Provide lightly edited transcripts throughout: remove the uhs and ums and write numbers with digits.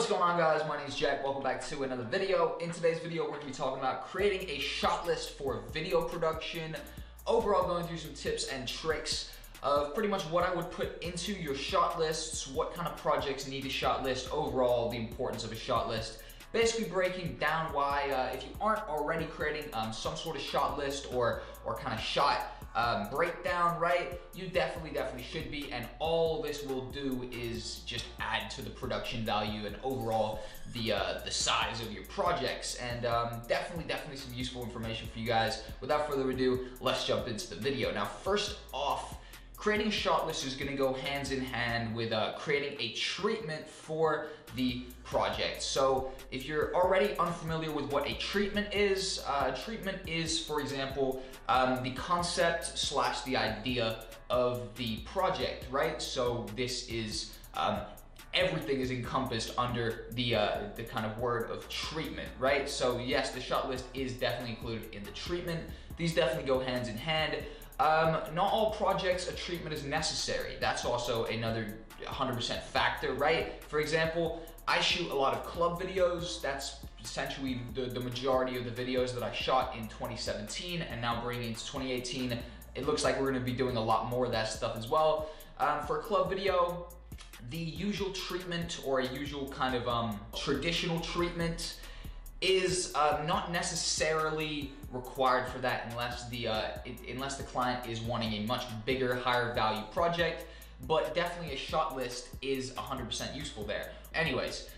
What's going on, guys? My name is Jack. Welcome back to another video. In today's video, we're going to be talking about creating a shot list for video production. Overall, going through some tips and tricks of pretty much what I would put into your shot lists, what kind of projects need a shot list, overall the importance of a shot list. Basically breaking down why, if you aren't already creating some sort of shot list or kind of shot breakdown, right, you definitely should be, and all this will do is just add to the production value and overall the size of your projects, and definitely some useful information for you guys. Without further ado, let's jump into the video. Now, first off, creating a shot list is going to go hands in hand with creating a treatment for the project. So if you're already unfamiliar with what a treatment is, for example, the concept / the idea of the project, right? So this is everything is encompassed under the kind of word of treatment, right? So yes, the shot list is definitely included in the treatment. These definitely go hands in hand. Not all projects a treatment is necessary. That's also another 100% factor, right? For example, I shoot a lot of club videos. That's essentially the majority of the videos that I shot in 2017, and now bringing it to 2018, it looks like we're gonna be doing a lot more of that stuff as well. For a club video, the usual treatment or a usual kind of traditional treatment is not necessarily required for that unless the client is wanting a much bigger, higher value project, but definitely a shot list is 100% useful there. Anyways,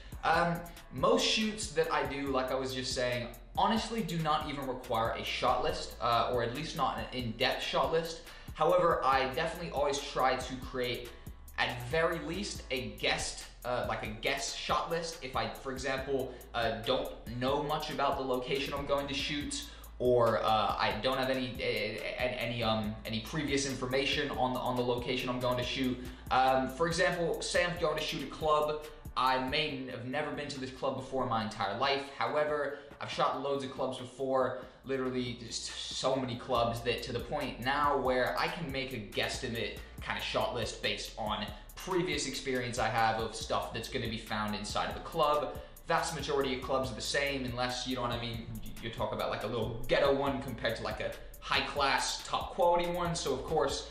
most shoots that I do, like I was just saying, honestly do not even require a shot list, or at least not an in-depth shot list. However, I definitely always try to create, at very least, a guest shot list. If I, for example, don't know much about the location I'm going to shoot, or I don't have any previous information on the location I'm going to shoot. For example, say I'm going to shoot a club. I may have never been to this club before in my entire life. However, I've shot loads of clubs before, literally just so many clubs, that to the point now where I can make a guesstimate kind of shot list based on previous experience I have of stuff that's going to be found inside of the club. Vast majority of clubs are the same, unless, you know what I mean, you talk about like a little ghetto one compared to like a high class, top quality one. So of course,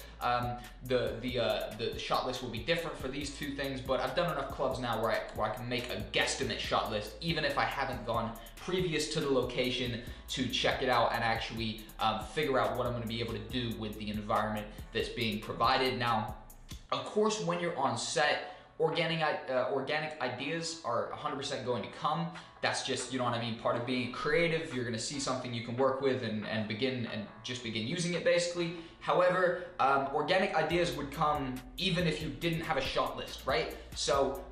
the shot list will be different for these two things, but I've done enough clubs now where I can make a guesstimate shot list, even if I haven't gone previous to the location to check it out and actually figure out what I'm gonna be able to do with the environment that's being provided. Now, of course, when you're on set, organic ideas are 100% going to come. That's just, you know what I mean, part of being creative. You're gonna see something you can work with and begin using it, basically. However, organic ideas would come even if you didn't have a shot list, right? So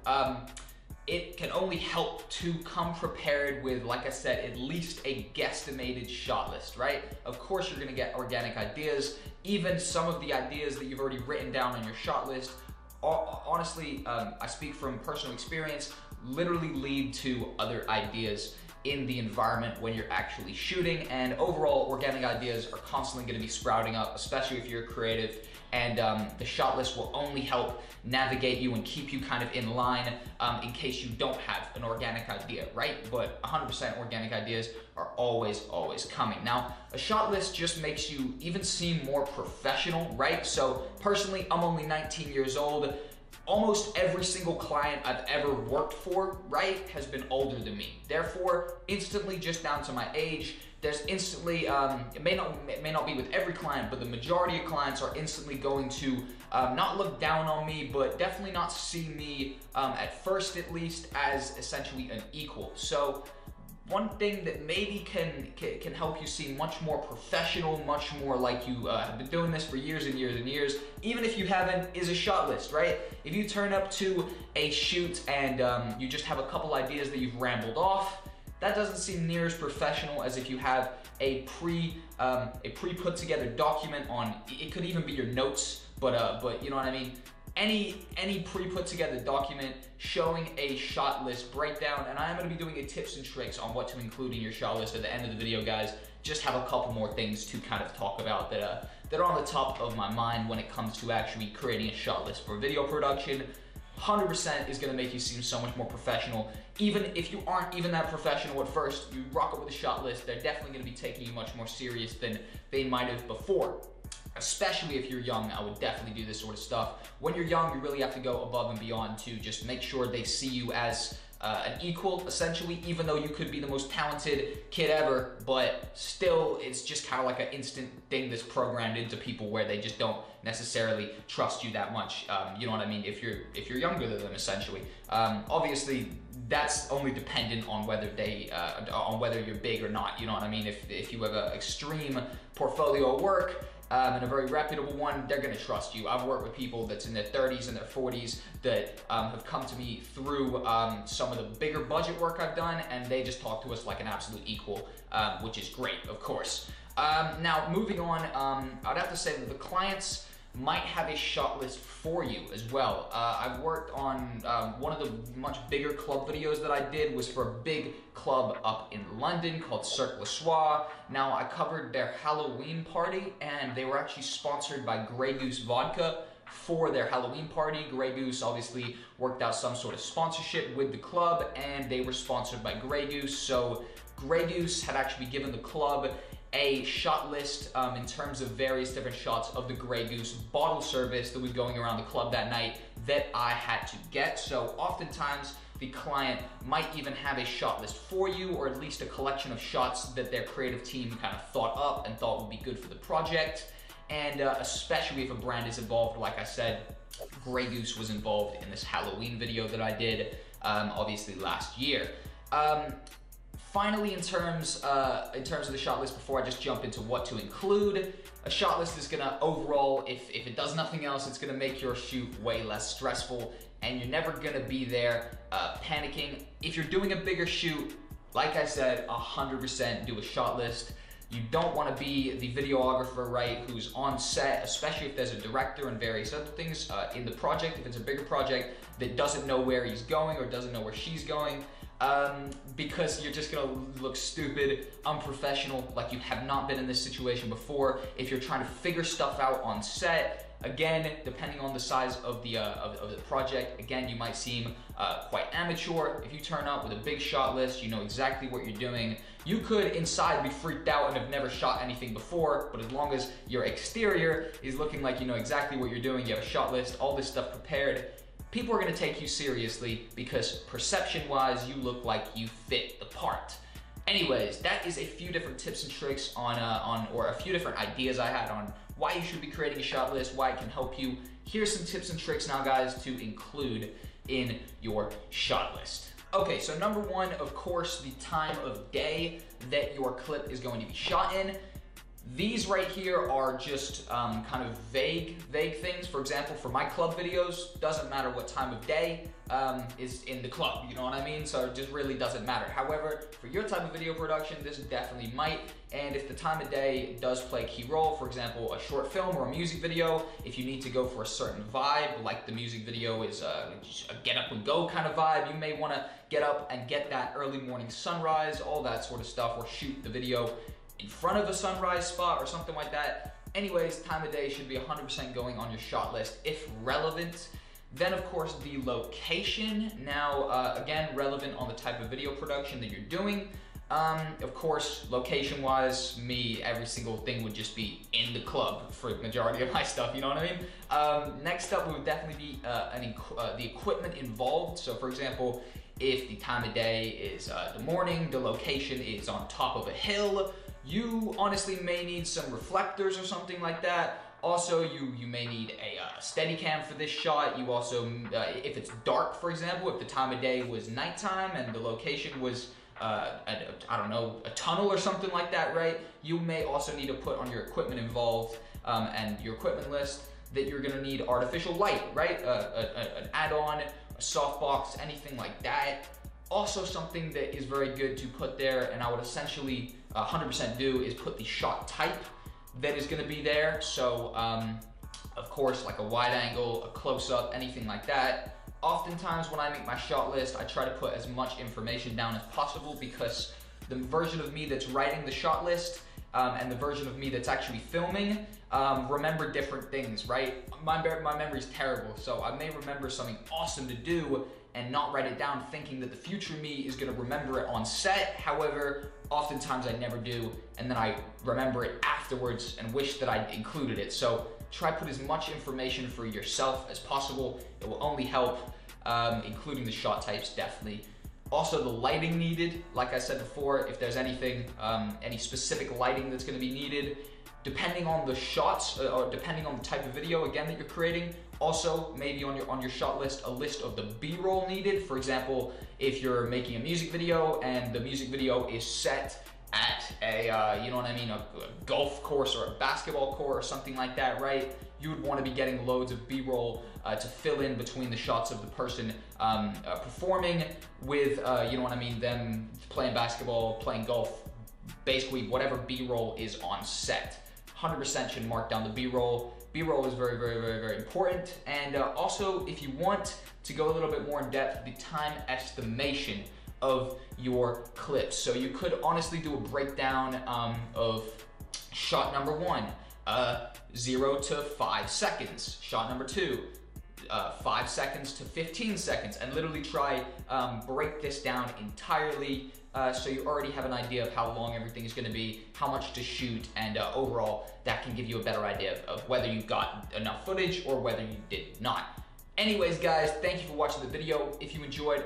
it can only help to come prepared with, like I said, at least a guesstimated shot list, right? Of course, you're gonna get organic ideas. Even some of the ideas that you've already written down on your shot list, honestly, I speak from personal experience, literally lead to other ideas in the environment when you're actually shooting. And overall, organic ideas are constantly gonna be sprouting up, especially if you're creative. And the shot list will only help navigate you and keep you kind of in line in case you don't have an organic idea, right? But 100% organic ideas are always coming. Now, a shot list just makes you even seem more professional, right? So personally, I'm only 19 years old. Almost every single client I've ever worked for, right, has been older than me. Therefore, instantly, just down to my age, there's instantly, it may not be with every client, but the majority of clients are instantly going to not look down on me, but definitely not see me, at first at least, as essentially an equal. So one thing that maybe can help you seem much more professional, much more like you have been doing this for years and years and years, even if you haven't, is a shot list, right? If you turn up to a shoot and you just have a couple ideas that you've rambled off, that doesn't seem near as professional as if you have a pre-put together document on, it could even be your notes, but you know what I mean? Any pre-put together document showing a shot list breakdown, and I am going to be doing a tips and tricks on what to include in your shot list at the end of the video, guys. Just have a couple more things to kind of talk about that are on the top of my mind when it comes to actually creating a shot list for video production. 100% is gonna make you seem so much more professional. Even if you aren't even that professional at first, you rock up with a shot list, they're definitely gonna be taking you much more serious than they might have before. Especially if you're young, I would definitely do this sort of stuff. When you're young, you really have to go above and beyond to just make sure they see you as an equal, essentially, even though you could be the most talented kid ever, but still, it's just kind of like an instant thing that's programmed into people where they just don't necessarily trust you that much. You know what I mean? If you're younger than them, essentially. Obviously, that's only dependent on whether whether you're big or not. You know what I mean? If you have an extreme portfolio of work, and a very reputable one, they're gonna trust you. I've worked with people that's in their 30s and their 40s that have come to me through some of the bigger budget work I've done, and they just talk to us like an absolute equal, which is great, of course. Now, moving on, I'd have to say that the clients might have a shot list for you as well. I've worked on one of the much bigger club videos that I did was for a big club up in London called Cirque Le Soir. Now, I covered their Halloween party, and they were actually sponsored by Grey Goose Vodka for their Halloween party. Grey Goose obviously worked out some sort of sponsorship with the club, and they were sponsored by Grey Goose. So Grey Goose had actually given the club a shot list in terms of various different shots of the Grey Goose bottle service that was going around the club that night that I had to get. So oftentimes the client might even have a shot list for you, or at least a collection of shots that their creative team kind of thought up and thought would be good for the project. And especially if a brand is involved, like I said, Grey Goose was involved in this Halloween video that I did, obviously last year. Finally, in terms of the shot list, before I just jump into what to include, a shot list is gonna overall, if it does nothing else, it's gonna make your shoot way less stressful, and you're never gonna be there panicking. If you're doing a bigger shoot, like I said, 100% do a shot list. You don't want to be the videographer, right, who's on set, especially if there's a director and various other things in the project, if it's a bigger project, that doesn't know where he's going or doesn't know where she's going. Because you're just gonna look stupid, unprofessional, like you have not been in this situation before. If you're trying to figure stuff out on set, again, depending on the size of the project, again, you might seem quite amateur. If you turn up with a big shot list, you know exactly what you're doing. You could inside be freaked out and have never shot anything before, but as long as your exterior is looking like you know exactly what you're doing, you have a shot list, all this stuff prepared, people are gonna take you seriously because perception-wise, you look like you fit the part. Anyways, that is a few different tips and tricks or a few different ideas I had on why you should be creating a shot list, why it can help you. Here's some tips and tricks now, guys, to include in your shot list. Okay, so number one, of course, the time of day that your clip is going to be shot in. These right here are just kind of vague things. For example, for my club videos, doesn't matter what time of day is in the club, you know what I mean? So it just really doesn't matter. However, for your type of video production, this definitely might. And if the time of day does play a key role, for example, a short film or a music video, if you need to go for a certain vibe, like the music video is a get up and go kind of vibe, you may wanna get up and get that early morning sunrise, all that sort of stuff, or shoot the video in front of a sunrise spot or something like that. Anyways, time of day should be 100% going on your shot list if relevant. Then of course the location. Now again, relevant on the type of video production that you're doing. Of course, location wise, every single thing would just be in the club for the majority of my stuff, you know what I mean? Next up would definitely be the equipment involved. So for example, if the time of day is the morning, the location is on top of a hill, you honestly may need some reflectors or something like that. Also, you may need a Steadicam for this shot. You also, if it's dark, for example, if the time of day was nighttime and the location was, I don't know, a tunnel or something like that, right? You may also need to put on your equipment involved and your equipment list that you're gonna need artificial light, right? An add-on, a softbox, anything like that. Also, something that is very good to put there, and I would essentially 100% do, is put the shot type that is gonna be there. So, of course, like a wide angle, a close-up, anything like that. Oftentimes when I make my shot list, I try to put as much information down as possible because the version of me that's writing the shot list and the version of me that's actually filming remember different things, right? My memory's terrible, so I may remember something awesome to do and not write it down, thinking that the future me is gonna remember it on set. However, oftentimes I never do, and then I remember it afterwards and wish that I'd included it. So try put as much information for yourself as possible. It will only help, including the shot types, definitely. Also, the lighting needed, like I said before, if there's anything, any specific lighting that's gonna be needed, depending on the shots, or depending on the type of video, again, that you're creating. Also, maybe on your shot list, a list of the B-roll needed. For example, if you're making a music video and the music video is set at a, you know what I mean, a golf course or a basketball court or something like that, right? You would want to be getting loads of B-roll to fill in between the shots of the person performing with, you know what I mean, them playing basketball, playing golf, basically whatever B-roll is on set. 100% should mark down the B-roll. B-roll is very, very, very, very important. And also, if you want to go a little bit more in depth, the time estimation of your clips. So you could honestly do a breakdown of shot number 1, 0 to 5 seconds. Shot number 2, 5 seconds to 15 seconds, and literally try break this down entirely so you already have an idea of how long everything is going to be, how much to shoot, and overall that can give you a better idea of whether you got enough footage or whether you did not. Anyways, guys, thank you for watching the video. If you enjoyed,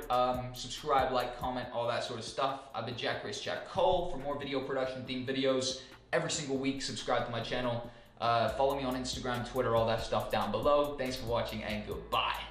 subscribe, like, comment, all that sort of stuff. I've been ItsJackCole. For more video production themed videos every single week, subscribe to my channel. Follow me on Instagram, Twitter, all that stuff down below. Thanks for watching, and goodbye.